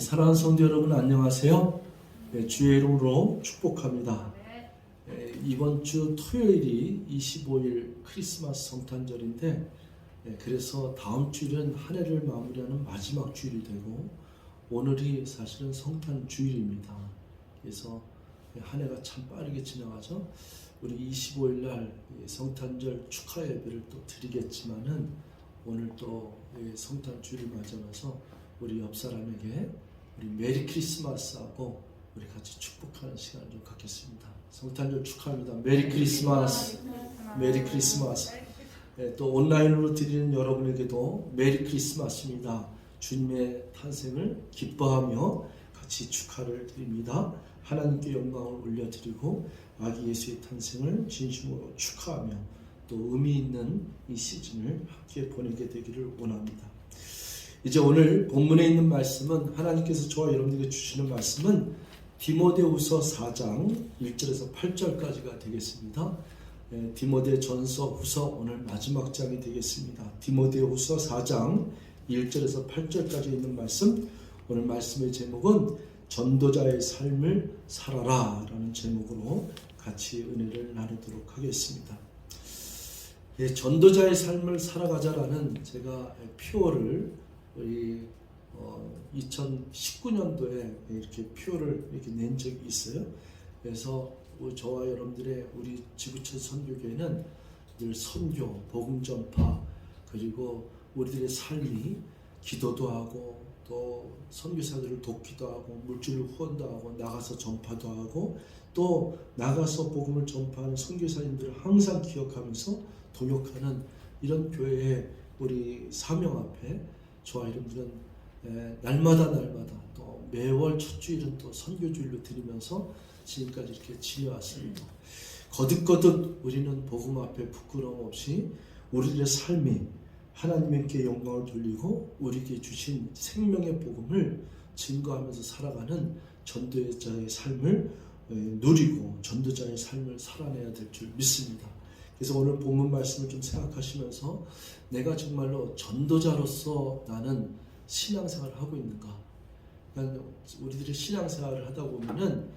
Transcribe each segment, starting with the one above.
사랑하는 성도 여러분 안녕하세요. 주의 이름으로 축복합니다. 이번 주 토요일이 25일 크리스마스 성탄절인데 그래서 다음 주일은 한 해를 마무리하는 마지막 주일이 되고 오늘이 사실은 성탄 주일입니다. 그래서 한 해가 참 빠르게 지나가죠. 우리 25일 날 성탄절 축하 예배를 또 드리겠지만은 오늘 또 성탄 주일을 맞이하면서 우리 옆 사람에게 우리 메리 크리스마스하고 우리 같이 축복하는 시간을 좀 갖겠습니다. 성탄절 축하합니다. 메리 크리스마스, 메리 크리스마스. 또 온라인으로 드리는 여러분에게도 메리 크리스마스입니다. 주님의 탄생을 기뻐하며 같이 축하를 드립니다. 하나님께 영광을 올려드리고 아기 예수의 탄생을 진심으로 축하하며 또 의미 있는 이 시즌을 함께 보내게 되기를 원합니다. 이제 오늘 본문에 있는 말씀은 하나님께서 저와 여러분들에게 주시는 말씀은 디모데후서 4장 1절에서 8절까지가 되겠습니다. 디모데전서 후서 오늘 마지막 장이 되겠습니다. 디모데후서 4장 1절에서 8절까지 있는 말씀, 오늘 말씀의 제목은 전도자의 삶을 살아라 라는 제목으로 같이 은혜를 나누도록 하겠습니다. 전도자의 삶을 살아가자라는 제가 표어를 우리 2019년도에 이렇게 표를 이렇게 낸 적이 있어요. 그래서 저와 여러분들의 우리 지구촌 선교교회는 늘 선교, 복음 전파, 그리고 우리들의 삶이 기도도 하고 또 선교사들을 돕기도 하고 물질로 후원도 하고 나가서 전파도 하고 또 나가서 복음을 전파하는 선교사님들을 항상 기억하면서 동역하는 이런 교회의 우리 사명 앞에 저와 여러분들은 날마다 또 매월 첫 주일은 또 선교주일로 드리면서 지금까지 이렇게 지내왔습니다. 거듭거듭 우리는 복음 앞에 부끄러움 없이 우리들의 삶이 하나님께 영광을 돌리고 우리에게 주신 생명의 복음을 증거하면서 살아가는 전도자의 삶을 누리고 전도자의 삶을 살아내야 될 줄 믿습니다. 그래서 오늘 본문 말씀을 좀 생각하시면서 내가 정말로 전도자로서 나는 신앙생활을 하고 있는가? 그러니까 우리들이 신앙생활을 하다 보면은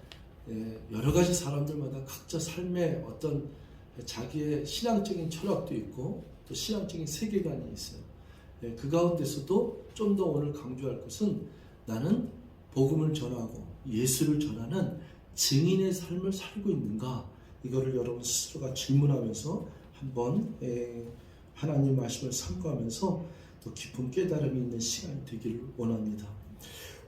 여러 가지 사람들마다 각자 삶의 어떤 자기의 신앙적인 철학도 있고 또 신앙적인 세계관이 있어요. 그 가운데서도 좀 더 오늘 강조할 것은 나는 복음을 전하고 예수를 전하는 증인의 삶을 살고 있는가? 이거를 여러분 스스로가 질문하면서 한번 하나님 말씀을 삼가하면서 또 깊은 깨달음이 있는 시간이 되기를 원합니다.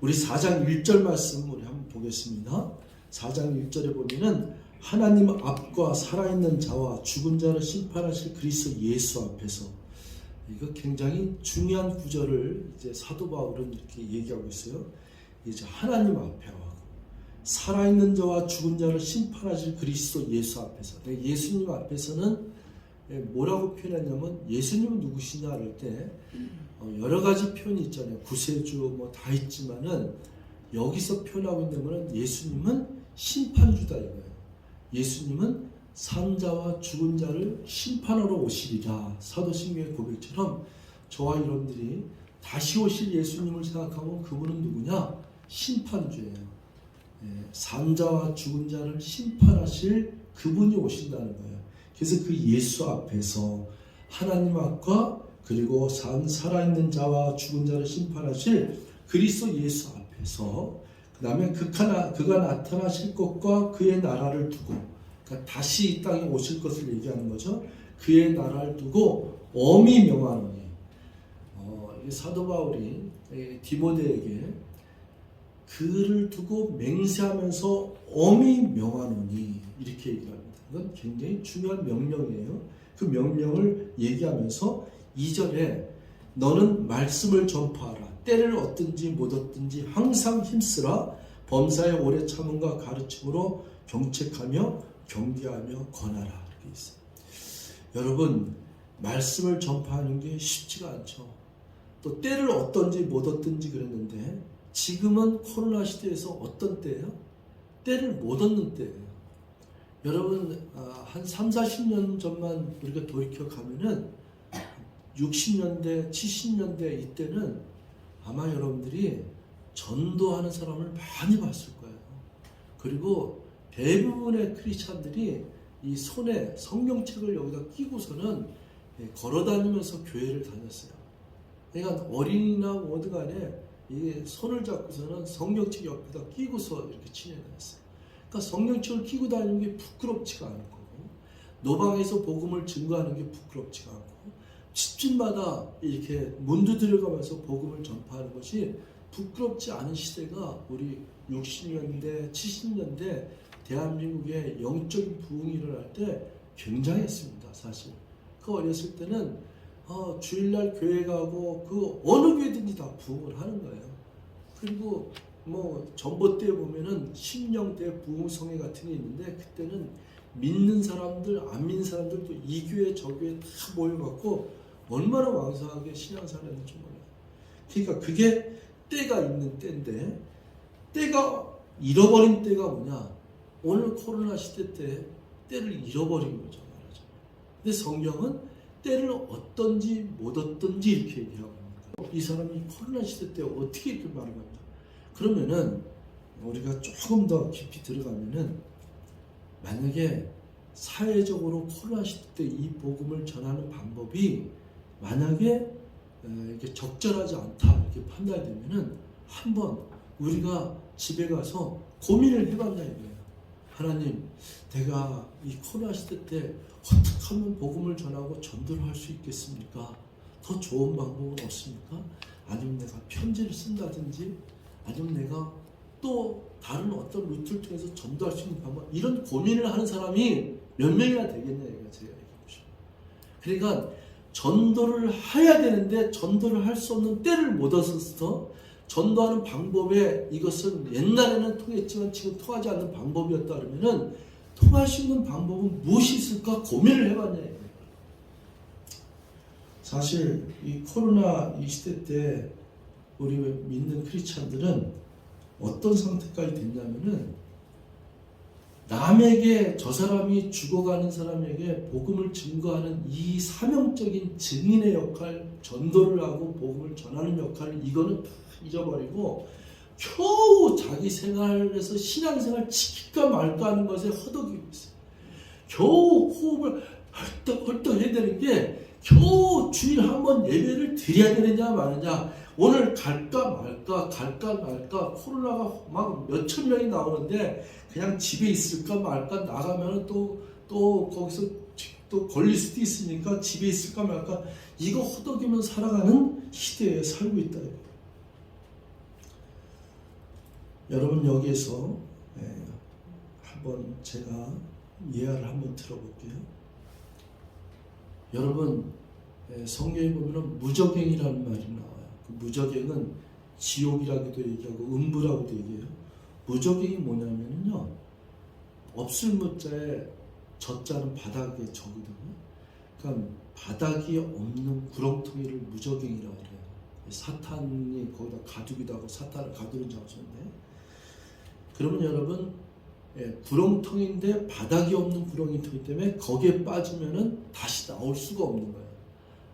우리 4장 1절 말씀 우리 한번 보겠습니다. 4장 1절에 보면은 하나님 앞과 살아있는 자와 죽은 자를 심판하실 그리스도 예수 앞에서, 이거 굉장히 중요한 구절을 이제 사도 바울은 이렇게 얘기하고 있어요. 이제 하나님 앞에 살아있는 자와 죽은 자를 심판하실 그리스도 예수 앞에서, 예수님 앞에서는 뭐라고 표현했냐면 예수님은 누구시냐 할 때 여러 가지 표현이 있잖아요. 구세주 뭐 다 있지만은 여기서 표현하고 있는 것은 예수님은 심판주다 이거예요. 예수님은 산 자와 죽은 자를 심판하러 오시리라. 사도신경의 고백처럼 저와 여러분들이 다시 오실 예수님을 생각하면 그분은 누구냐? 심판주예요. 산 자와 죽은 자를 심판하실 그분이 오신다는 거예요. 그래서 그 예수 앞에서 하나님 앞과 그리고 살아있는 자와 죽은 자를 심판하실 그리스도 예수 앞에서 그 다음에 그가 나타나실 것과 그의 나라를 두고, 그러니까 다시 이 땅에 오실 것을 얘기하는 거죠. 그의 나라를 두고 엄히 명하노니, 사도 바울이 디모데에게 그를 두고 맹세하면서 엄히 명하노니 이렇게 얘기합니다. 이건 굉장히 중요한 명령이에요. 그 명령을 얘기하면서 2절에 너는 말씀을 전파하라. 때를 얻든지 못 얻든지 항상 힘쓰라. 범사의 오래 참음과 가르침으로 경책하며 경계하며 권하라. 이렇게 있어요. 여러분, 말씀을 전파하는 게 쉽지가 않죠. 또 때를 얻든지 못 얻든지 그랬는데 지금은 코로나 시대에서 어떤 때예요? 때를 못 얻는 때예요. 여러분, 한 3, 40년 전만 우리가 돌이켜 가면은 60년대, 70년대 이때는 아마 여러분들이 전도하는 사람을 많이 봤을 거예요. 그리고 대부분의 크리스찬들이 이 손에 성경책을 여기다 끼고서는 걸어다니면서 교회를 다녔어요. 그러니까 어린이나 뭐든 간에 이 손을 잡고서는 성경책 옆에다 끼고서 이렇게 지내다녔어요. 그러니까 성경책을 끼고 다니는 게 부끄럽지가 않은 거고, 노방에서 복음을 증거하는 게 부끄럽지가 않고, 집집마다 이렇게 문도 들어가면서 복음을 전파하는 것이 부끄럽지 않은 시대가 우리 60년대, 70년대 대한민국의 영적인 부흥이 일어날 때 굉장했습니다. 사실 그 어렸을 때는 주일날 교회 가고 그 어느 교회든지 다 부흥을 하는 거예요. 그리고 뭐 전봇대에 보면은 심령대 부흥성회 같은 게 있는데, 그때는 믿는 사람들 안 믿는 사람들도 이 교회 저 교회 다 모여갖고 얼마나 왕성하게 신앙생활을 했는지 몰라요. 그러니까 그게 때가 있는 때인데, 때가 잃어버린 때가 뭐냐? 오늘 코로나 시대 때 때를 잃어버린 거죠. 근데 성경은 때를 어떤지 못 어떤지 이렇게 얘기하고 있는. 이 사람이 코로나 시대 때 어떻게 이렇게 말을 합니까? 그러면은 우리가 조금 더 깊이 들어가면은, 만약에 사회적으로 코로나 시대 때 이 복음을 전하는 방법이 만약에 이렇게 적절하지 않다 이렇게 판단이 되면은, 한번 우리가 집에 가서 고민을 해봤냐 이거예요. 하나님, 내가 이 코로나 시대 때 어떻게 하면 복음을 전하고 전도를 할 수 있겠습니까? 더 좋은 방법은 없습니까? 아니면 내가 편지를 쓴다든지, 아니면 내가 또 다른 어떤 루트를 통해서 전도할 수 있는 방법, 이런 고민을 하는 사람이 몇 명이나 되겠냐 이거 제가 얘기하고 싶어요. 그러니까 전도를 해야 되는데 전도를 할 수 없는 때를 못 얻어서 전도하는 방법에, 이것은 옛날에는 통했지만 지금 통하지 않는 방법이었다 그러면은, 통할 수 있는 방법은 무엇이 있을까 고민을 해봤냐 이거예요. 사실 이 코로나 이 시대 때 우리 믿는 크리스찬들은 어떤 상태까지 됐냐면은, 남에게, 저 사람이 죽어가는 사람에게 복음을 증거하는 이 사명적인 증인의 역할, 전도를 하고 복음을 전하는 역할을 이거는 다 잊어버리고 겨우 자기 생활에서 신앙생활 지킬까 말까 하는 것에 허덕이고 있어요. 겨우 호흡을 헐떡헐떡 해야 되는 게, 겨우 주일 한번 예배를 드려야 되느냐 마느냐, 오늘 갈까 말까, 코로나가 막 몇천 명이 나오는데 그냥 집에 있을까 말까, 나가면 또 거기서 또 걸릴 수도 있으니까 집에 있을까 말까, 이거 허덕이면 살아가는 시대에 살고 있다. 여러분, 여기에서 한번 제가 예화를 한번 들어볼게요. 여러분, 성경에 보면 무저갱이라는 말이 나와요. 그 무저갱은 지옥이라고도 얘기하고 음부라고도 얘기해요. 무저갱이 뭐냐면요, 없을 무자에 저자는 바닥에 적거든요. 그러니까 바닥이 없는 구렁텅이를 무저갱이라고 해요. 사탄이 거기다 가두기도 하고 사탄을 가두는 장소인데, 그러면 여러분, 구렁텅인데 바닥이 없는 구렁텅이 때문에 거기에 빠지면은 다시 나올 수가 없는 거예요.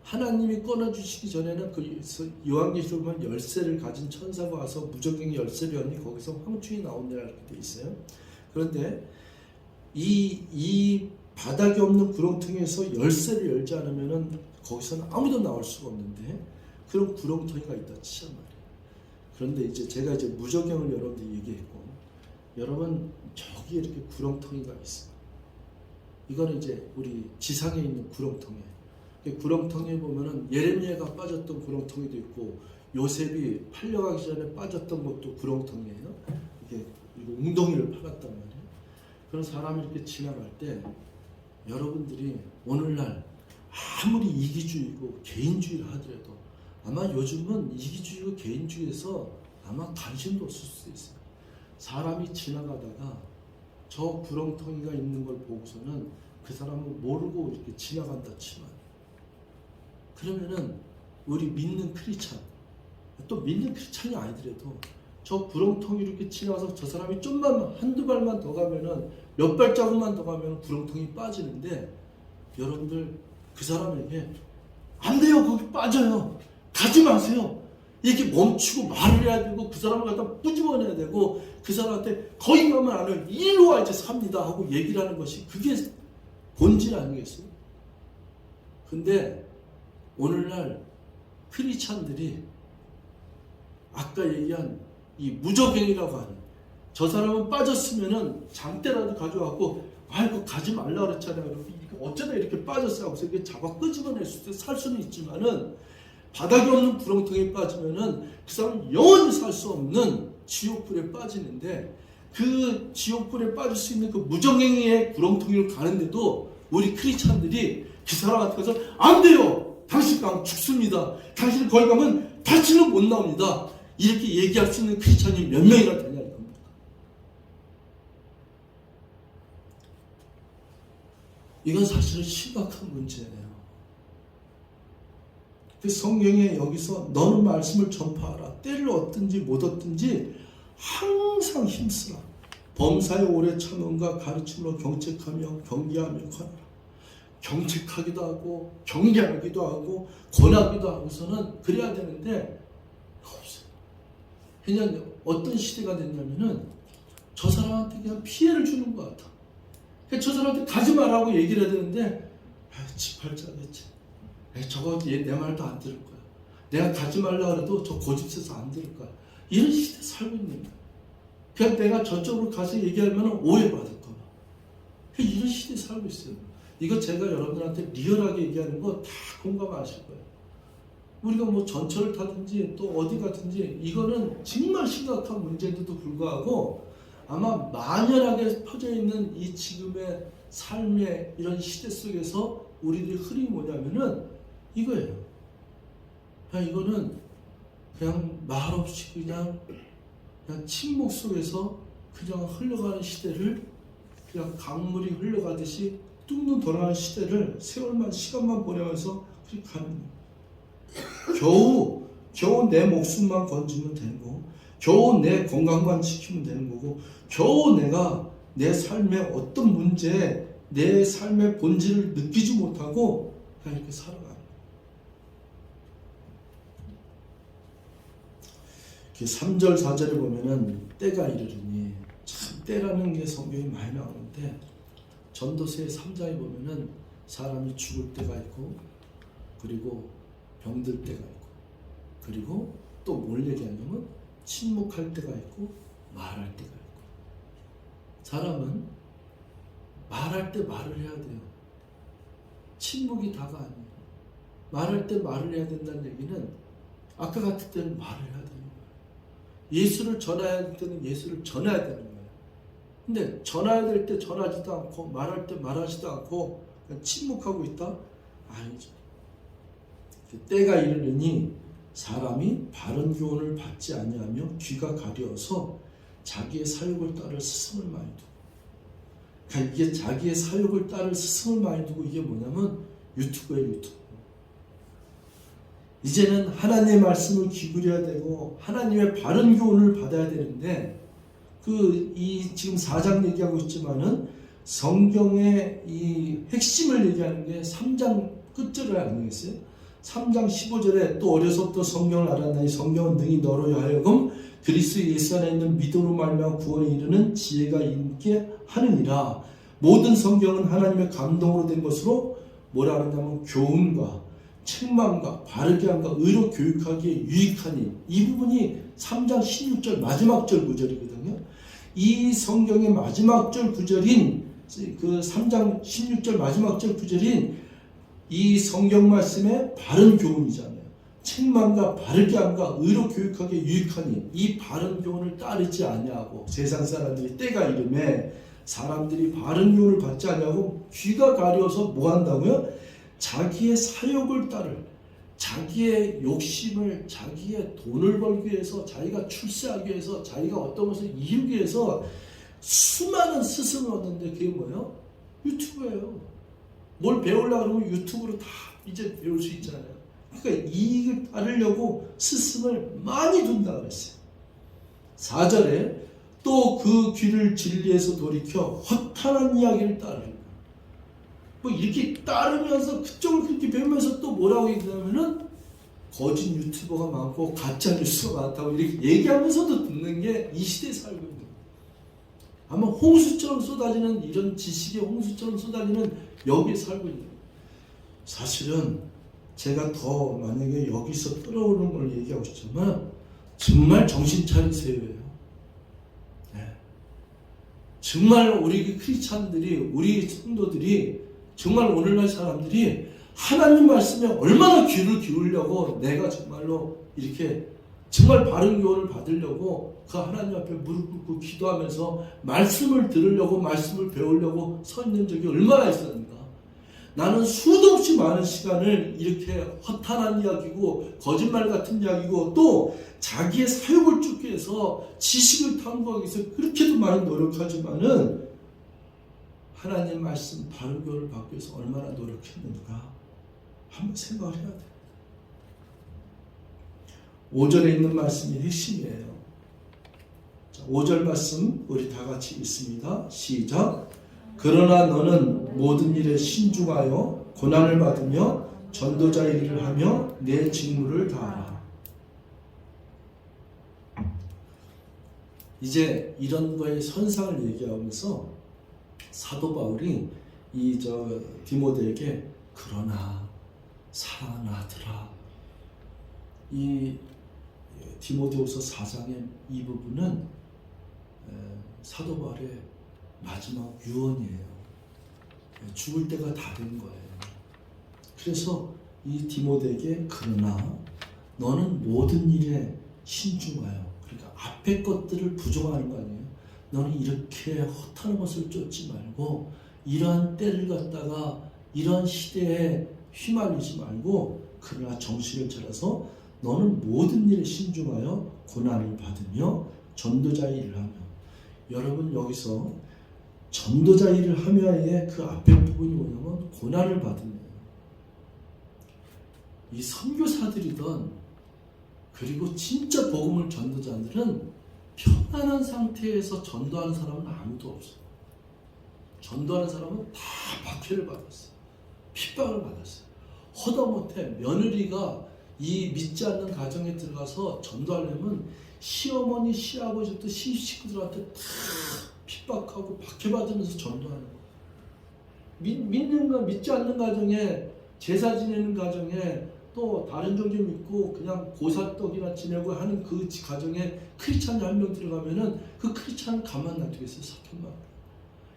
하나님이 꺼내주시기 전에는 그 요한계시록 보면 열쇠를 가진 천사가 와서 무저갱이 열쇠를 열니 거기서 황충이 나온다 이렇게 돼 있어요. 그런데 이 바닥이 없는 구렁텅이에서 열쇠를 열지 않으면은 거기서는 아무도 나올 수가 없는데, 그런 구렁텅이가 있다 치란 말이에요. 그런데 이제 제가 이제 무저갱을 여러분들 얘기했고, 여러분 저기 이렇게 구렁텅이가 있어요. 이거는 이제 우리 지상에 있는 구렁텅이에요. 구렁텅이에 보면은 예레미야가 빠졌던 구렁텅이도 있고, 요셉이 팔려가기 전에 빠졌던 것도 구렁텅이에요. 이게 웅덩이를 팔았단 말이에요. 그런 사람이 이렇게 지나갈 때, 여러분들이 오늘날 아무리 이기주의고 개인주의를 하더라도, 아마 요즘은 이기주의고 개인주의에서 아마 관심도 없을 수도 있어요. 사람이 지나가다가 저 구렁텅이가 있는 걸 보고서는 그 사람은 모르고 이렇게 지나간다 치면, 그러면은 우리 믿는 크리스찬, 또 믿는 크리스찬이 아니더라도 저 구렁텅이로 이렇게 지나가서 저 사람이 좀만 한두 발만 더 가면은, 몇 발자국만 더 가면은 구렁텅이 빠지는데, 여러분들 그 사람에게 안 돼요, 거기 빠져요, 가지 마세요, 이렇게 멈추고 말을 해야 되고 그 사람을 갖다 뿌집어내야 되고 그 사람한테 거기 가면 안 해요. 이리로 와 이제 삽니다 하고 얘기를 하는 것이 그게 본질 아니겠어요? 근데 오늘날 크리스찬들이 아까 얘기한 이 무적행이라고 하는 저 사람은 빠졌으면은 장대라도 가져와갖고 아이고 가지 말라 그랬잖아요. 이거 어쩌다 이렇게 빠졌어 하고서 이렇게 잡아 끄집어낼 수 살 수는 있지만은 바닥이 없는 구렁텅이에 빠지면은 그 사람은 영원히 살 수 없는 지옥불에 빠지는데 그 지옥불에 빠질 수 있는 그 무정행의 구렁텅이로 가는데도 우리 크리스찬들이 그 사람한테 가서 안 돼요. 당신 가면 죽습니다. 당신은 거기 가면 다시는 못 나옵니다. 이렇게 얘기할 수 있는 크리스찬이 몇 명이나 되냐 이겁니다. 이건 사실은 심각한 문제예요. 그 성경에 여기서 너는 말씀을 전파하라. 때를 얻든지 못 얻든지 항상 힘쓰라. 범사에 오래 참음과 가르침으로 경책하며 경계하며 권하라. 경책하기도 하고 경계하기도 하고 권하기도 하고서는 그래야 되는데 없어요. 그냥 어떤 시대가 됐냐면은 저 사람한테 그냥 피해를 주는 것 같아. 저 사람한테 가지 말라고 얘기를 해야 되는데 지팔자겠지. 저거 얘 내 말도 안 들을 거야. 내가 가지 말라 그래도 저 고집세서 안 들을 거야. 이런 시대에 살고 있는 거야. 그냥 내가 저쪽으로 가서 얘기하면 오해받을까 봐. 이런 시대에 살고 있어요. 이거 제가 여러분들한테 리얼하게 얘기하는 거 다 공감하실 거예요. 우리가 뭐 전철을 타든지 또 어디 가든지 이거는 정말 심각한 문제인데도 불구하고 아마 만연하게 퍼져 있는 이 지금의 삶의 이런 시대 속에서 우리들의 흐름이 뭐냐면은 이거예요. 그냥 이거는 그냥 말없이 그냥 침묵 속에서 그냥 흘러가는 시대를 그냥 강물이 흘러가듯이 뚝뚝 돌아가는 시대를 세월만 시간만 보내면서 그렇게 가는 거예요. 겨우 내 목숨만 건지면 되는 거고 겨우 내 건강만 지키면 되는 거고 겨우 내가 내 삶의 어떤 문제에 내 삶의 본질을 느끼지 못하고 그냥 이렇게 살아가는 거예요. 3절 4절에 보면은 때가 이르르니 참 때라는 게 성경이 많이 나오는데 전도서의 3장에 보면은 사람이 죽을 때가 있고 그리고 병들 때가 있고 그리고 또 뭘 얘기하냐면 침묵할 때가 있고 말할 때가 있고 사람은 말할 때 말을 해야 돼요. 침묵이 다가 아니에요. 말할 때 말을 해야 된다는 얘기는 아까 같을 때는 말을 해야 되는 거예요. 예수를 전해야 될 때는 예수를 전해야 되는 거예요. 근데 전해야 될 때 전하지도 않고 말할 때 말하지도 않고 그냥 침묵하고 있다? 아니죠. 때가 이르르니 사람이 바른 교훈을 받지 아니하며 귀가 가려서 자기의 사욕을 따를 스승을 많이 두고 그러니까 이게 자기의 사욕을 따를 스승을 많이 두고 이게 뭐냐면 유튜브예요. 유튜브. 이제는 하나님의 말씀을 기울여야 되고 하나님의 바른 교훈을 받아야 되는데 지금 4장 얘기하고 있지만은 성경의 이 핵심을 얘기하는 게 3장 끝절에 아니겠어요? 3장 15절에 또 어려서부터 성경을 알았나니 성경은 능히 너로 하여금 그리스도 예수 안에 있는 믿음으로 말미암아 구원에 이르는 지혜가 있게 하느니라. 모든 성경은 하나님의 감동으로 된 것으로 뭐라 하냐면 교훈과 책망과 바르게 함과 의로 교육하기에 유익하니 이 부분이 3장 16절 마지막 절 구절이거든요. 이 성경의 마지막 절 구절인 그 3장 16절 마지막 절 구절인 이 성경 말씀의 바른 교훈이잖아요. 책망과 바르게 함과 의로 교육하기에 유익하니 이 바른 교훈을 따르지 아니하고 세상 사람들이 때가 이름에 사람들이 바른 교훈을 받지 아니하고 귀가 가려서 뭐 한다고요? 자기의 사욕을 따를 자기의 욕심을 자기의 돈을 벌기 위해서 자기가 출세하기 위해서 자기가 어떤 것을 이루기 위해서 수많은 스승을 얻는데 그게 뭐예요? 유튜브예요. 뭘 배우려고 그러면 유튜브로 다 이제 배울 수 있잖아요. 그러니까 이익을 따르려고 스승을 많이 둔다 그랬어요. 4절에 또 그 귀를 진리에서 돌이켜 허탄한 이야기를 따르는 뭐 이렇게 따르면서 그쪽을 그렇게 배우면서 또 뭐라고 얘기하냐면은 거짓 유튜버가 많고 가짜 뉴스가 많다고 이렇게 얘기하면서도 듣는 게 이 시대에 살고 있는 거예요. 아마 홍수처럼 쏟아지는 이런 지식의 홍수처럼 쏟아지는 여기에 살고 있는 거예요. 사실은 제가 더 만약에 여기서 끌어오는 걸 얘기하고 싶지만 정말 정신 차리세요. 네. 정말 우리 크리스찬들이 우리 성도들이 정말 오늘날 사람들이 하나님 말씀에 얼마나 귀를 기울려고 내가 정말로 이렇게 정말 바른 교훈을 받으려고 그 하나님 앞에 무릎 꿇고 기도하면서 말씀을 들으려고 말씀을 배우려고 서 있는 적이 얼마나 있었는가. 나는 수도 없이 많은 시간을 이렇게 허탄한 이야기고 거짓말 같은 이야기고 또 자기의 사욕을 쫓기 위해서 지식을 탐구하기 위해서 그렇게도 많이 노력하지만은 하나님 말씀 바른 교훈을 받기 위해서 얼마나 노력했는가 한번 생각을 해야 돼요. 5절에 있는 말씀이 핵심이에요. 자, 5절 말씀 우리 다 같이 읽습니다. 시작. 그러나 너는 모든 일에 신중하여 고난을 받으며 전도자의 일을 하며 내 직무를 다하라. 이제 이런 거에 선상을 얘기하면서 사도 바울이 디모데에게 그러나 사랑하는 아들아, 이 디모데후서 4장의 이 부분은 사도 바울의 마지막 유언이에요. 죽을 때가 다 된 거예요. 그래서 이 디모데에게 그러나 너는 모든 일에 신중하여, 그러니까 앞에 것들을 부정하는 거 아니에요. 너는 이렇게 허탄한 것을 쫓지 말고 이러한 때를 갖다가 이런 시대에 휘말리지 말고 그러나 정신을 차려서 너는 모든 일에 신중하여 고난을 받으며 전도자 일을 하며. 여러분 여기서 전도자 일을 하며의 그 앞에 부분이 뭐냐면 고난을 받으며. 이 선교사들이던 그리고 진짜 복음을 전도자들은 편안한 상태에서 전도하는 사람은 아무도 없어요. 전도하는 사람은 다 박해를 받았어요. 핍박을 받았어요. 허다못해 며느리가 이 믿지 않는 가정에 들어가서 전도하려면 시어머니, 시아버지부터 시식구들한테 다 핍박하고 박해받으면서 전도하는 거예요. 믿지 않는 가정에, 제사 지내는 가정에, 또 다른 종교 믿고 그냥 고사떡이나 지내고 하는 그 가정에 크리스찬이 한 명 들어가면은 그 크리스찬을 가만 놔두겠어요? 사탄만.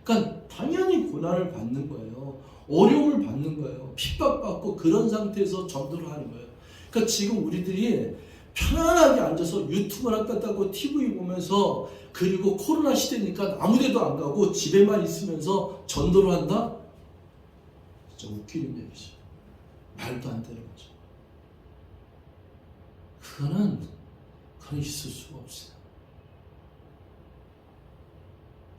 그러니까 당연히 고난을 받는 거예요. 어려움을 받는 거예요. 핍박받고 그런 상태에서 전도를 하는 거예요. 그러니까 지금 우리들이 편안하게 앉아서 유튜브나 떴다고 TV 보면서, 그리고 코로나 시대니까 아무데도 안 가고 집에만 있으면서 전도를 한다? 진짜 웃기는 얘기죠. 말도 안 되는 거죠. 그건 있을 수가 없어요.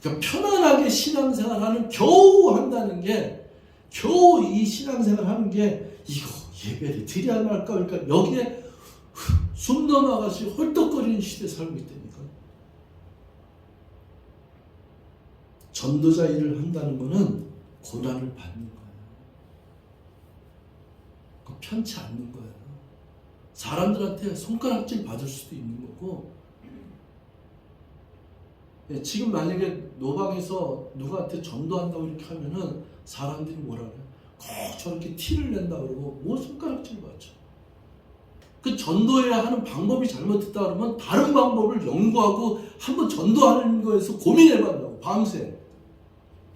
그러니까 편안하게 신앙생활하는, 겨우 한다는 게, 겨우 이 신앙생활 하는 게 이거 예배를 드려야 말까, 그러니까 여기에 숨 넘어가시 헐떡거리는 시대에 살고 있다니까. 전도자 일을 한다는 것은 고난을 받는 거예요. 편치 않는 거예요. 사람들한테 손가락질 받을 수도 있는 거고. 지금 만약에 노방에서 누구한테 전도한다고 이렇게 하면은 사람들이 뭐라 그래요? 꼭 저렇게 티를 낸다 그러고 뭐 손가락질 받죠. 그 전도해야 하는 방법이 잘못됐다 그러면 다른 방법을 연구하고 한번 전도하는 거에서 고민해봐요. 밤새.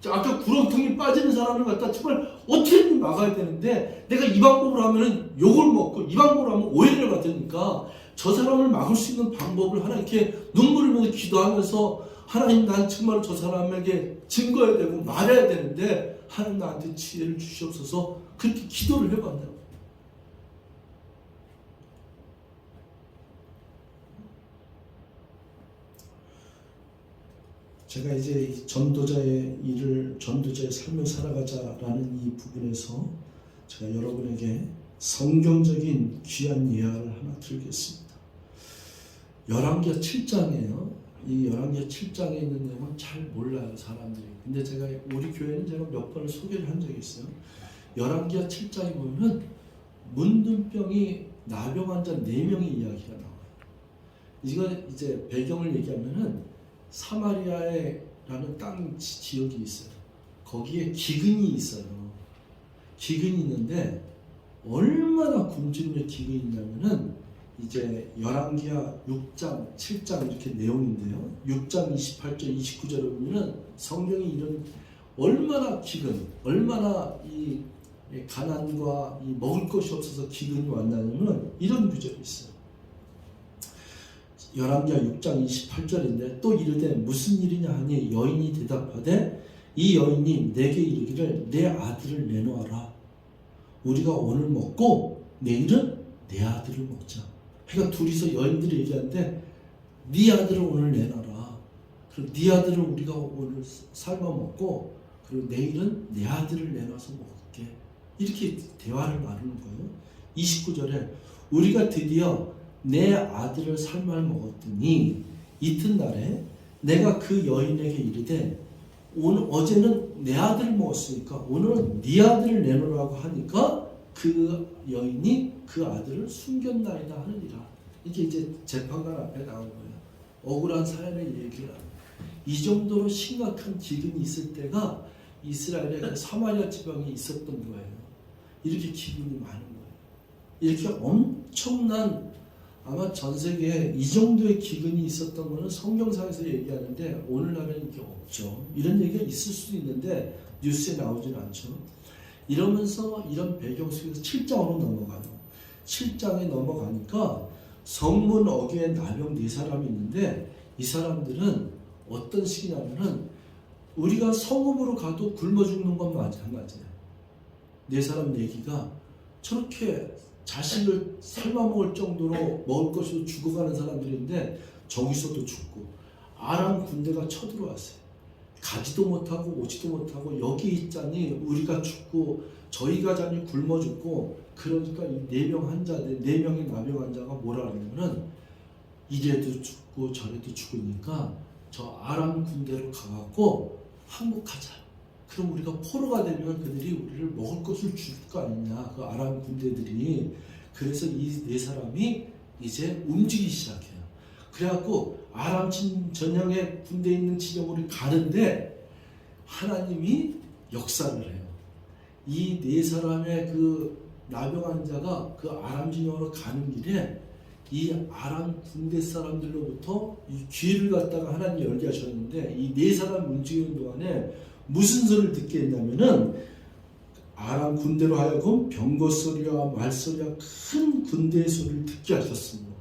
아까 구렁텅이 빠지는 사람을 갖다 정말 어떻게든 막아야 되는데, 내가 이 방법으로 하면은 욕을 먹고 이 방법으로 하면 오해를 받으니까 저 사람을 막을 수 있는 방법을 하나 이렇게 눈물을 흘리면서 기도하면서, 하나님 난 정말 저 사람에게 증거해야 되고 말해야 되는데 하나님 나한테 지혜를 주시옵소서, 그렇게 기도를 해봤냐고. 제가 이제 전도자의 일을, 전도자의 삶을 살아가자라는 이 부분에서 제가 여러분에게 성경적인 귀한 예화를 하나 드리겠습니다. 열왕기하 7장이에요. 이 열왕기하 7장에 있는 내용은 잘 몰라요, 사람들이. 근데 제가 우리 교회는 제가 몇 번을 소개를 한 적이 있어요. 열왕기하 7장에 보면 문둥병이 나병 환자 4명의 이야기가 나와요. 이건 이제 배경을 얘기하면은 사마리아라는 땅 지역이 있어요. 거기에 기근이 있어요. 기근이 있는데 얼마나 굶주림의 기근이 있냐면은 이제 열왕기하 6장, 7장 이렇게 내용인데요. 6장 28절, 29절을 보면은 성경이 이런 얼마나 기근, 얼마나 이 가난과 이 먹을 것이 없어서 기근이 왔냐면 이런 구절이 있어요. 열왕기하 6장 28절인데 또 이르되 무슨 일이냐 하니 여인이 대답하되 이 여인이 내게 이르기를 내 아들을 내놓아라. 우리가 오늘 먹고 내일은 내 아들을 먹자. 그러니까 둘이서 여인들이 얘기하는데 네 아들을 오늘 내놔라. 그리고 네 아들을 우리가 오늘 삶아 먹고 그리고 내일은 내 아들을 내놔서 먹을게. 이렇게 대화를 나누는 거예요. 29절에 우리가 드디어 내 아들을 삶아 먹었더니 이튿날에 내가 그 여인에게 이르되 오늘 어제는 내 아들을 먹었으니까 오늘은 네 아들을 내놓으라고 하니까 그 여인이 그 아들을 숨겼나이다 하느니라. 이게 이제 재판관 앞에 나온 거예요. 억울한 사연의 얘기를 합니다. 이 정도로 심각한 기근이 있을 때가 이스라엘의 그 사마리아 지방에 있었던 거예요. 이렇게 기근이 많은 거예요. 이렇게 엄청난 아마 전 세계에 이 정도의 기근이 있었던 거는 성경상에서 얘기하는데 오늘날은 이게 없죠. 이런 얘기가 있을 수도 있는데 뉴스에 나오지는 않죠. 이러면서 이런 배경 속에서 7장으로 넘어가요. 7장에 넘어가니까 성문 어귀에 나병 4사람이 있는데 이 사람들은 어떤 식이냐면은 우리가 성읍으로 가도 굶어 죽는 건 마찬가지예요. 4사람 얘기가 저렇게 자식을 삶아먹을 정도로 먹을 것으로 죽어가는 사람들인데 저기서도 죽고 아람 군대가 쳐들어왔어요. 가지도 못하고 오지도 못하고 여기 있자니 우리가 죽고 저희 가자니 굶어 죽고 그러니까 이 4명 환자들 4명의 나병 환자가 뭐라 그러냐면은 이래도 죽고 저래도 죽으니까 저 아람 군대로 가갖고 항복하자. 그럼 우리가 포로가 되면 그들이 우리를 먹을 것을 줄 거 아니냐. 그 아람 군대들이. 그래서 이 4사람이 이제 움직이기 시작해요. 그래갖고 아람 전형의 군대 있는 지역으로 가는데 하나님이 역사를 해요. 이 4사람의 그 나병 환자가 그 아람 진영으로 가는 길에 이 아람 군대 사람들로부터 이 귀를 갖다가 하나님이 열게 하셨는데 이 4사람 움직이는 동안에 무슨 소리를 듣게 했냐면은 아람 군대로 하여금 병거 소리와 말소리와 큰 군대의 소리를 듣게 하셨습니다.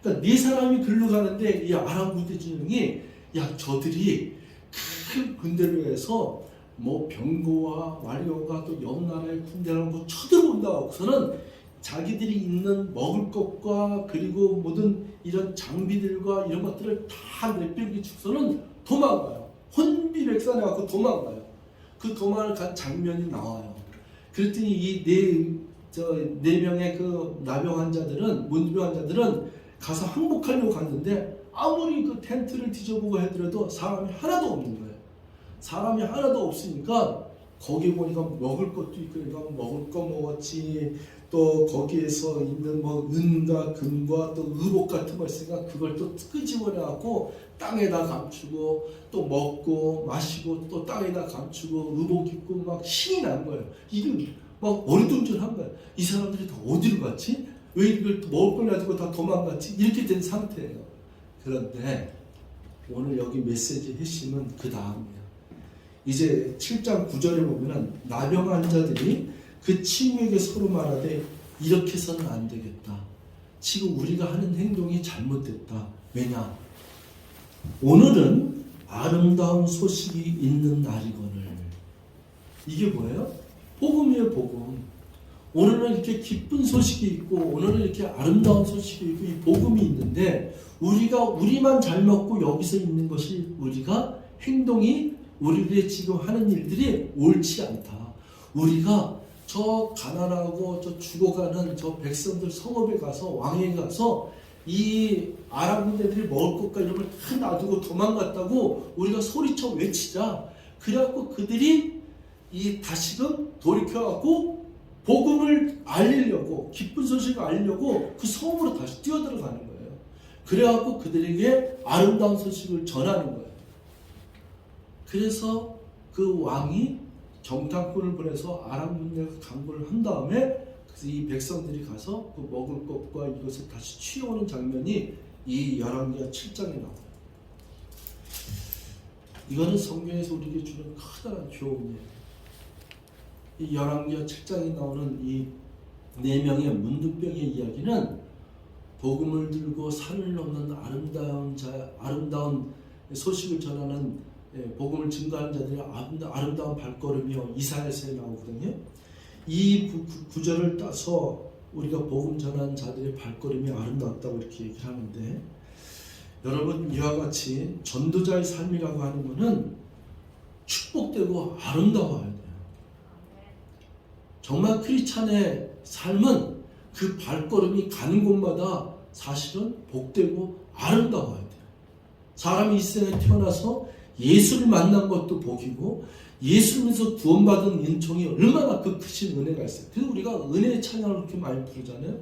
그러니까 4사람이 글로 가는데 이 아람 군대 진영이 야 저들이 큰 군대로 해서 뭐 병거와 말려가 또 옆 나라의 군대랑 뭐 쳐들어온다고 해서는 자기들이 있는 먹을 것과 그리고 모든 이런 장비들과 이런 것들을 다 내빼기쳐서는 도망가요. 혼비백산해갖고 도망가요. 그 도망을 간 장면이 나와요. 그랬더니 이 4명의 그 나병 환자들은 문병 환자들은 가서 항복하려고 갔는데 아무리 그 텐트를 뒤져보고 하더라도 사람이 하나도 없는 거예요. 사람이 하나도 없으니까 거기 보니까 먹을 것도 있고 그러니까 먹을 거 먹었지 또 거기에서 있는 뭐 은과 금과 또 의복 같은 거 있으니까 그걸 또 끄집어내갖고 땅에다 감추고 또 먹고 마시고 또 땅에다 감추고 의복 입고 막 신이 난 거예요. 이게 막 어리둥절한 거예요. 이 사람들이 다 어디로 갔지? 왜 이걸 먹을 걸 가지고 다 도망갔지? 이렇게 된 상태예요. 그런데 오늘 여기 메시지 핵심은 그 다음이에요. 이제 7장 9절에 보면은 나병 환자들이 그 친구에게 서로 말하되 이렇게 해서는 안 되겠다. 지금 우리가 하는 행동이 잘못됐다. 왜냐? 오늘은 아름다운 소식이 있는 날이거늘. 이게 뭐예요? 복음이에요, 복음. 오늘은 이렇게 기쁜 소식이 있고 오늘은 이렇게 아름다운 소식이 있고 이 복음이 있는데 우리만 잘 먹고 여기서 있는 것이 우리가 행동이 우리들의 지금 하는 일들이 옳지 않다. 우리가 저 가난하고 저 죽어가는 저 백성들 성읍에 가서 왕에게 가서 이 아람 군대들이 먹을 것과 이런 걸 다 놔두고 도망갔다고 우리가 소리쳐 외치자. 그래갖고 그들이 이 다시금 돌이켜갖고 복음을 알리려고, 기쁜 소식을 알리려고 그 성으로 다시 뛰어들어가는 거예요. 그래갖고 그들에게 아름다운 소식을 전하는 거예요. 그래서 그 왕이 정탐꾼을 보내서 아람 군대가 강군을 한 다음에 그래서 이 백성들이 가서 그 먹을 것과 이것을 다시 취해오는 장면이 이 열왕기하 7장에 나와요. 이거는 성경에서 우리에게 주는 커다란 교훈이에요. 이 열왕기하 7장에 나오는 이 4명의 문둥병의 이야기는 복음을 들고 산을 넘는 아름다운 소식을 전하는 복음을 증거하는 자들의 아름다운 발걸음이요 이사야서에 나오거든요. 이 구절을 따서 우리가 복음 전하는 자들의 발걸음이 아름답다고 이렇게 얘기를 하는데, 여러분 이와 같이 전도자의 삶이라고 하는 것은 축복되고 아름다워야 돼요. 정말 크리스찬의 삶은 그 발걸음이 가는 곳마다 사실은 복되고 아름다워야 돼요. 사람이 이 세상에 태어나서 예수를 만난 것도 복이고 예수님에서 구원받은 은총이 얼마나 그 크신 은혜가 있어요. 그래서 우리가 은혜의 찬양을 그렇게 많이 부르잖아요.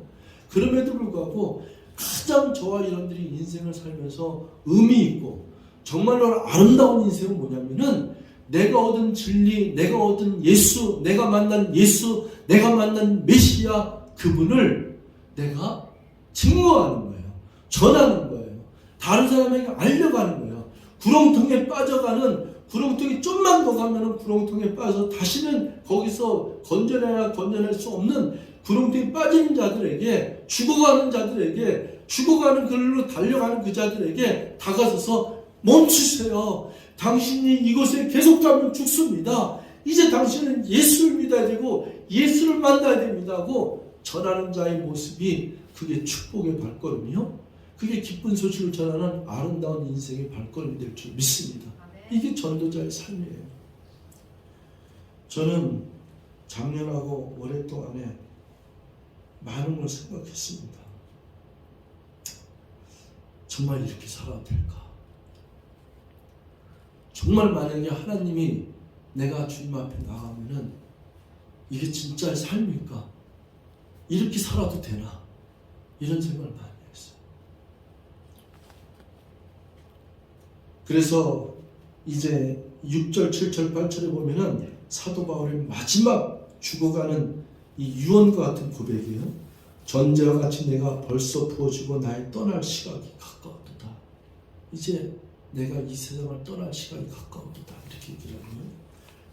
그럼에도 불구하고 가장 저와 여러분들이 인생을 살면서 의미 있고 정말로 아름다운 인생은 뭐냐면은 내가 얻은 진리, 내가 얻은 예수, 내가 만난 예수, 내가 만난 메시아 그분을 내가 증거하는 거예요. 전하는 거예요. 다른 사람에게 알려가는 거예요. 구렁텅에 빠져가는, 구렁텅이 좀만 더 가면은 구렁텅에 빠져서 다시는 거기서 건져낼 수 없는 구렁텅에 빠진 자들에게, 죽어가는 자들에게, 죽어가는 길로 달려가는 그 자들에게 다가서서 멈추세요. 당신이 이곳에 계속 가면 죽습니다. 이제 당신은 예수를 믿어야 되고 예수를 만나야 됩니다 하고 전하는 자의 모습이, 그게 축복의 발걸음이요, 그게 기쁜 소식을 전하는 아름다운 인생의 발걸음이 될 줄 믿습니다. 이게 전도자의 삶이에요. 저는 작년하고 오랫동안에 많은 걸 생각했습니다. 정말 이렇게 살아도 될까? 정말 만약에 하나님이 내가 주님 앞에 나가면은 이게 진짜의 삶일까? 이렇게 살아도 되나? 이런 생각을 많이 했어요. 그래서 이제 6절, 7절, 8절에 보면은 사도 바울의 마지막 죽어가는 이 유언과 같은 고백이에요. 전제와 같이 내가 벌써 부어지고 나의 떠날 시각이 가까웠도다. 이제 내가 이 세상을 떠날 시간이 가까웠다 이렇게 얘기를 하고요.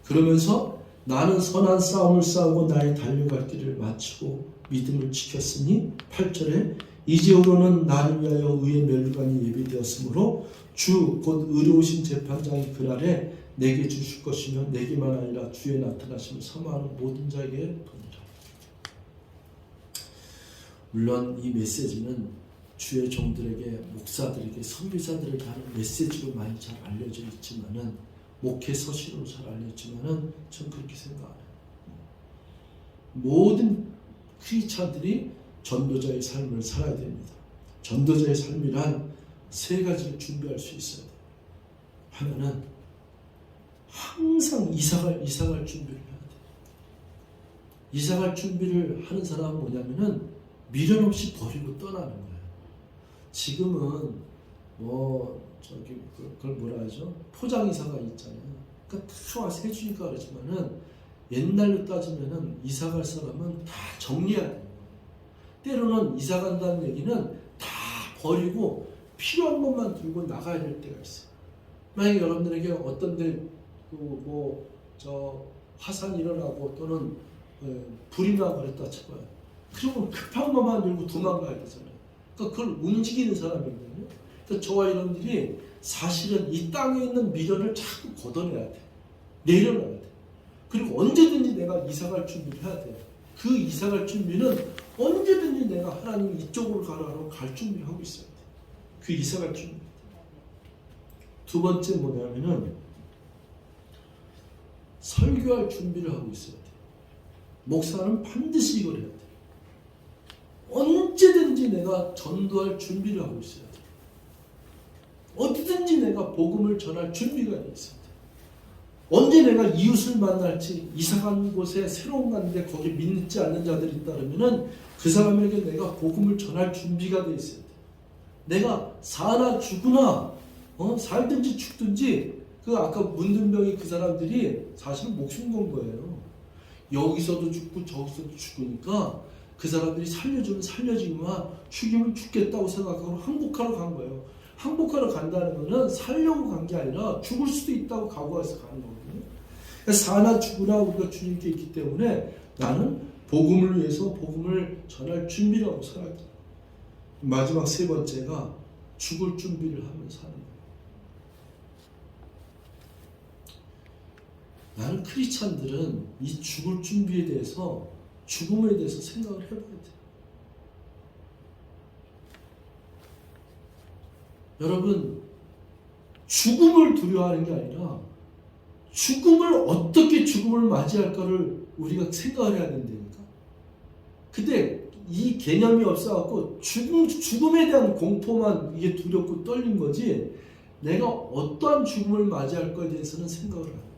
그러면서 나는 선한 싸움을 싸우고 나의 달려갈 길을 마치고 믿음을 지켰으니 8절에 이제후로는 나를 위하여 의의 멸류관이 예비되었으므로 주 곧 의로우신 재판장이 그날에 내게 주실 것이며 내게만 아니라 주의 나타나심을 사모하는 모든 자에게 보니라. 물론 이 메시지는 주의 종들에게, 목사들에게, 선교사들에게 하는 메시지로 많이 잘 알려져 있지만은, 목회 서신으로 잘 알려지만은 전 그렇게 생각 안 해요. 모든 크리스찬들이 전도자의 삶을 살아야 됩니다. 전도자의 삶이란 3가지를 준비할 수 있어야 돼요. 하나는 항상 이사갈 준비를 해야 돼요. 이사갈 준비를 하는 사람은 뭐냐면은 미련 없이 버리고 떠나는 거예요. 지금은 그걸 뭐라 하죠? 포장이사가 있잖아요. 그러니까 다 와서 해주니까 그렇지만은 옛날로 따지면은 이사갈 사람은 다 정리해야 돼요. 때로는 이사간다는 얘기는 다 버리고 필요한 것만 들고 나가야 될 때가 있어요. 만약에 여러분들에게 어떤 데 화산이 일어나고 또는 불이 나고 그랬다 쳐봐요. 그러면 급한 것만 들고 도망가야 되잖아요. 그러니까 그걸 움직이는 사람이거든요. 그러니까 저와 여러분들이 사실은 이 땅에 있는 미련을 자꾸 걷어내야 돼. 내려놔야 돼. 그리고 언제든지 내가 이사갈 준비를 해야 돼요. 그 이사갈 준비는 언제든지 내가 하나님 이쪽으로 가라고 갈 준비를 하고 있어야 돼. 그 이사갈 준비. 두 번째 뭐냐면은 설교할 준비를 하고 있어야 돼. 목사는 반드시 이걸 해야 돼. 언제든지 내가 전도할 준비를 하고 있어야 돼. 어디든지 내가 복음을 전할 준비가 있어야 돼. 언제 내가 이웃을 만날지, 이사간 곳에 새로운 가는데 거기 믿지 않는 자들이 있다면은 그 사람에게 내가 복음을 전할 준비가 돼 있어야 돼. 내가 사나 죽으나 살든지 죽든지, 그 아까 문든병이 그 사람들이 사실은 목숨 건 거예요. 여기서도 죽고 저기서도 죽으니까 그 사람들이 살려주면 살려지지만 죽이면 죽겠다고 생각하고 항복하러 간 거예요. 항복하러 간다는 거는 살려고 간 게 아니라 죽을 수도 있다고 각오해서 가는 거거든요. 그러니까 사나 죽으나 우리가 주님께 있기 때문에 나는 복음을 위해서 복음을 전할 준비를 하고 살아야 돼. 마지막 세 번째가 죽을 준비를 하면서 사는 거예요. 나는 크리스찬들은 이 죽을 준비에 대해서, 죽음에 대해서 생각을 해봐야 돼요. 여러분, 죽음을 두려워하는 게 아니라 죽음을 어떻게 죽음을 맞이할까를 우리가 생각을 해야 된다니까. 근데 이 개념이 없어갖고 죽음에 대한 공포만 이게 두렵고 떨린 거지, 내가 어떠한 죽음을 맞이할 거에 대해서는 생각을 안 해요.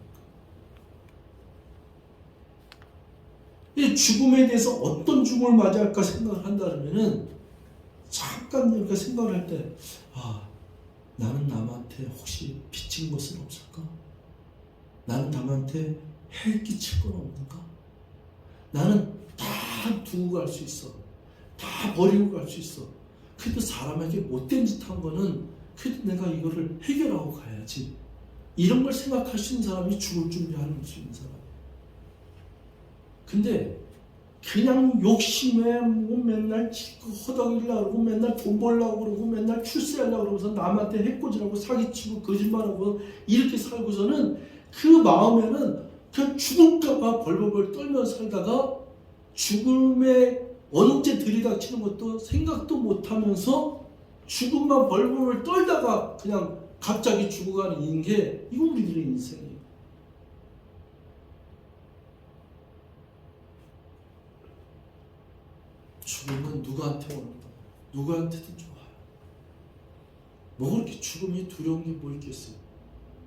이 죽음에 대해서 어떤 죽음을 맞이할까 생각을 한다면은 잠깐 이렇게 생각을 할 때, 나는 남한테 혹시 빚진 것은 없을까? 나는 남한테 해 끼칠 건 없는가? 나는 다 두고 갈 수 있어. 다 버리고 갈 수 있어. 그래도 사람에게 못된 짓 한 거는 그래도 내가 이거를 해결하고 가야지. 이런 걸 생각할 수 있는 사람이 죽을 준비하는 수 있는 사람. 근데 그냥 욕심에 뭐 맨날 허덕이려고 그러고 맨날 돈 벌려고 그러고 맨날 출세하려고 그러고서 남한테 해코지라고 사기치고 거짓말하고 이렇게 살고서는 그 마음에는 그냥 죽을까봐 벌벌벌 떨면서 살다가 죽음에 언제 들이닥치는 것도 생각도 못하면서 죽음만 벌벌벌 떨다가 그냥 갑자기 죽어가는 게 이거 우리들의 인생이에요. 죽음은 누구한테 오는 거예요? 누구한테든 좋아요. 뭐 그렇게 죽음이 두려운 게 뭐 있겠어요?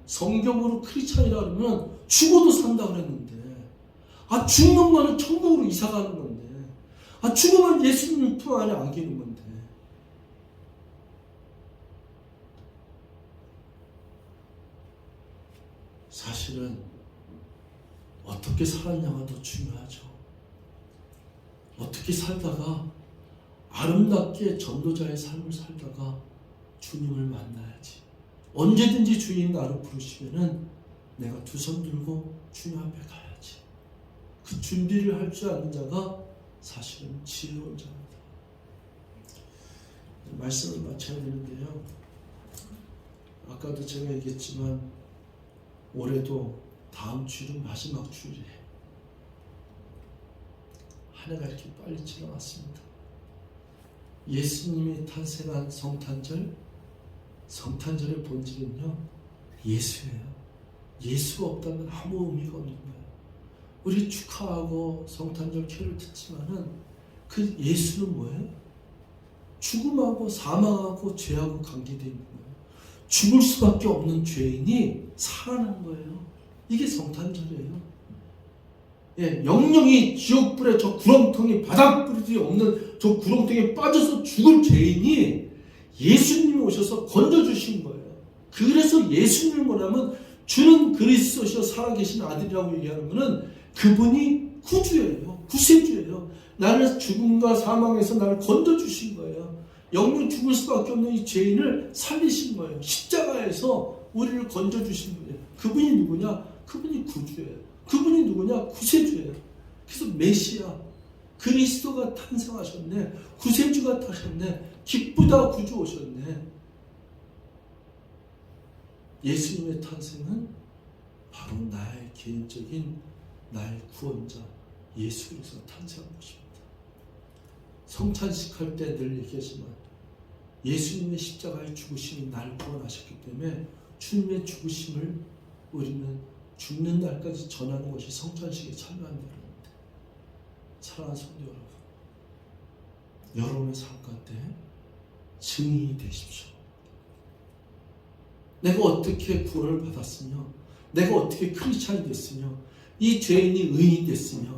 성경으로 크리스찬이라 그러면 죽어도 산다 그랬는데, 죽는 거는 천국으로 이사 가는 건데, 죽으면 예수님 품 안에 안기는 건데. 사실은 어떻게 살았냐가 더 중요하죠. 어떻게 살다가 아름답게 전도자의 삶을 살다가 주님을 만나야지. 언제든지 주님 나를 부르시면은 내가 두 손 들고 주님 앞에 가야지. 그 준비를 할 줄 아는 자가 사실은 지혜로운 자입니다. 말씀을 마쳐야 되는데요. 아까도 제가 얘기했지만 올해도 다음 주일은 마지막 주일이에요. 한 해가 이렇게 빨리 지나갔습니다. 예수님이 탄생한 성탄절, 성탄절의 본질은요, 예수예요. 예수가 없다면 아무 의미가 없는 거예요. 우리 축하하고 성탄절 캐롤 듣지만은 그 예수는 뭐예요? 죽음하고 사망하고 죄하고 관계되어 있는 거예요. 죽을 수밖에 없는 죄인이 살아난 거예요. 이게 성탄절이에요. 영영이 지옥불에 저 구렁텅이 바닥불이 없는 저 구렁텅이에 빠져서 죽을 죄인이 예수님이 오셔서 건져주신 거예요. 그래서 예수님을 뭐냐면 주는 그리스도시여 살아계신 아들이라고 얘기하는 것은 그분이 구주예요. 구세주예요. 나를 죽음과 사망에서 나를 건져주신 거예요. 영영 죽을 수밖에 없는 이 죄인을 살리신 거예요. 십자가에서 우리를 건져주신 거예요. 그분이 누구냐? 그분이 구주예요. 그분이 누구냐? 구세주예요. 그래서 메시아, 그리스도가 탄생하셨네. 구세주가 타셨네. 기쁘다 구주 오셨네. 예수님의 탄생은 바로 나의 개인적인 나의 구원자 예수에서 탄생한 것입니다. 성찬식 할 때 늘 얘기하지만 예수님의 십자가의 죽으심이 나를 구원하셨기 때문에 주님의 죽으심을 우리는 죽는 날까지 전하는 것이 성찬식에 참여하는 일입니다. 사랑하는 성도 여러분, 여러분의 삶 가운데 증인이 되십시오. 내가 어떻게 구원을 받았으며 내가 어떻게 크리스찬이 됐으며 이 죄인이 의인이 됐으며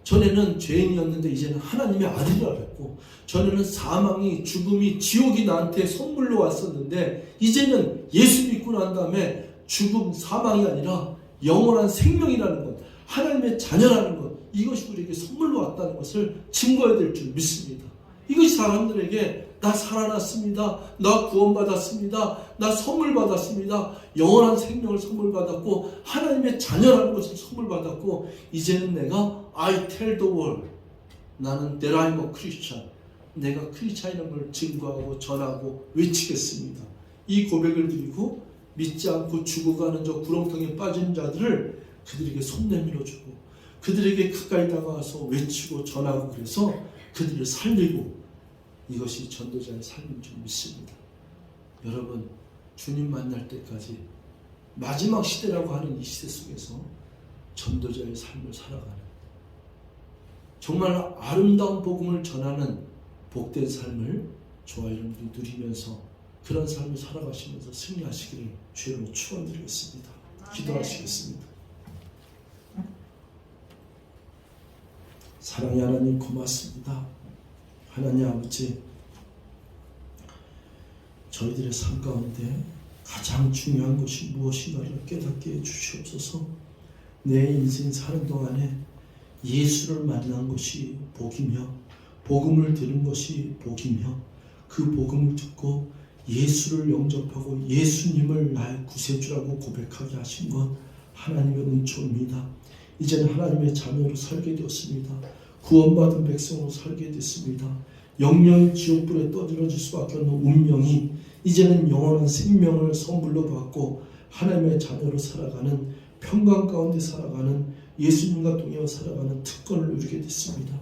전에는 죄인이었는데 이제는 하나님의 아들이라 그랬고 전에는 사망이 죽음이 지옥이 나한테 선물로 왔었는데 이제는 예수 믿고 난 다음에 죽음 사망이 아니라 영원한 생명이라는 것 하나님의 자녀라는 것 이것이 우리에게 선물로 왔다는 것을 증거해야 될 줄 믿습니다. 이것이 사람들에게 나 살아났습니다. 나 구원받았습니다. 나 선물 받았습니다. 영원한 생명을 선물 받았고 하나님의 자녀라는 것을 선물 받았고 이제는 내가 I tell the world 나는 that I'm a Christian 내가 크리스찬이라는 걸 증거하고 전하고 외치겠습니다. 이 고백을 드리고 믿지 않고 죽어가는 저 구렁텅이에 빠진 자들을 그들에게 손 내밀어주고 그들에게 가까이 다가와서 외치고 전하고 그래서 그들을 살리고 이것이 전도자의 삶인 줄 믿습니다. 여러분 주님 만날 때까지 마지막 시대라고 하는 이 시대 속에서 전도자의 삶을 살아가는 정말 아름다운 복음을 전하는 복된 삶을 저와 여러분들이 누리면서 그런 삶을 살아가시면서 승리하시기를 주여로 축원드리겠습니다. 기도하시겠습니다. 사랑의 하나님 고맙습니다. 하나님 아버지 저희들의 삶 가운데 가장 중요한 것이 무엇인가를 깨닫게 해주시옵소서. 내 인생 사는 동안에 예수를 만난 것이 복이며 복음을 들은 것이 복이며 그 복음을 듣고 예수를 영접하고 예수님을 나의 구세주라고 고백하게 하신 것 하나님의 은총입니다. 이제는 하나님의 자녀로 살게 되었습니다. 구원받은 백성으로 살게 됐습니다. 영영이 지옥불에 떠들어질 수밖에 없는 운명이 이제는 영원한 생명을 선물로 받고 하나님의 자녀로 살아가는 평강 가운데 살아가는 예수님과 동행하여 살아가는 특권을 누리게 됐습니다.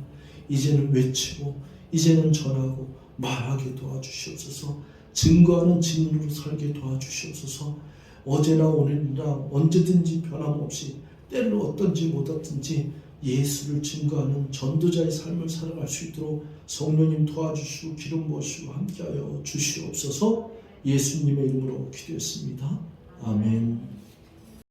이제는 외치고 이제는 전하고 말하게 도와주시옵소서. 증거하는 증인으로 살게 도와주시옵소서. 어제나 오늘이나 언제든지 변함없이 때를 어떤지 못었든지 예수를 증거하는 전도자의 삶을 살아갈 수 있도록 성령님 도와주시고 기름 부으시고 함께하여 주시옵소서. 예수님의 이름으로 기도했습니다. 아멘.